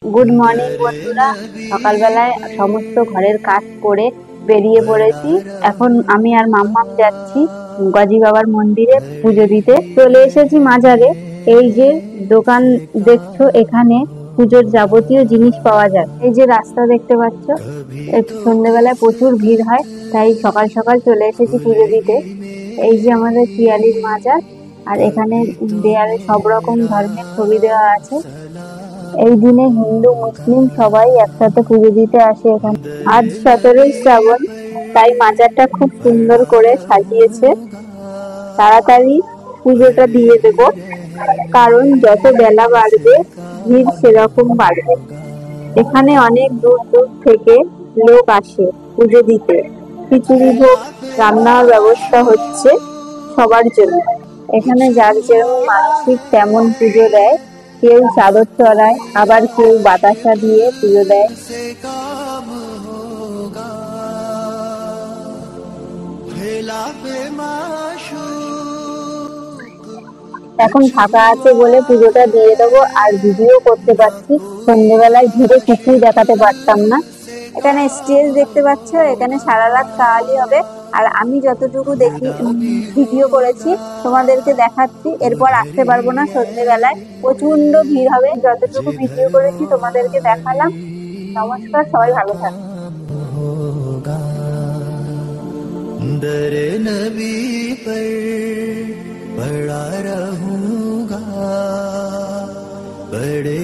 Good morning বন্ধুরা। সকালবেলায় সমস্ত ঘরের কাজ করে বেরিয়ে পড়েছি। এখন আমি আর মাম্মাম যাচ্ছি গাজী বাবার মন্দিরে পুজো দিতে। চলে এসেছি মাজারে। এই যে দোকান দেখছো, এখানে পুজোর যাবতীয় জিনিস পাওয়া যায়। এই যে রাস্তা দেখতে পাচ্ছ, সন্ধ্যেবেলায় প্রচুর ভিড় হয়, তাই সকাল সকাল চলে এসেছি পুজো দিতে। এই যে আমাদের পিয়ালির মাজার, আর এখানে দেয়ালে সব রকম ধর্মের ছবি দেওয়া আছে। এই দিনে হিন্দু মুসলিম সবাই একসাথে পুজো দিতে আসে এখানে। আজ 17ই শ্রাবণ, তাই মাজারটা খুব সুন্দর করে সাজিয়েছে। তাড়াতাড়ি পুজোটা দিয়ে দেব, কারণ যত বেলা বাড়বে ভিড় সেরকম বাড়বে। এখানে অনেক দূর দূর থেকে লোক আসে পুজো দিতে। খিচুড়ি ভোগ রান্নার ব্যবস্থা হচ্ছে সবার জন্য। এখানে যার যেরকম মানসিক তেমন পুজো দেয়। কেউ চাদর চড়ায়, আবার কেউ বাতাসা দিয়ে পুজো দেয়। এখন ফাঁকা আছে বলে পুজোটা দিয়ে দেবো, আর ভিডিও করতে পারছি। সন্ধ্যেবেলায় ঘিরে কিছুই দেখাতে পারতাম না। এখানে স্টেজ দেখতে পাচ্ছ, এখানে সারা রাত কাওয়ালি হবে। আর আমি যতটুকু দেখি ভিডিও করেছি তোমাদেরকে দেখাচ্ছি। এরপর আসতে পারবো না, সন্ধ্যেবেলায় প্রচন্ড ভিড় হবে। যতটুকু ভিডিও করেছি তোমাদেরকে দেখালাম। নমস্কার, সবাই ভালো থাকবে। दर नबी पर पड़ा रहूंगा, बड़े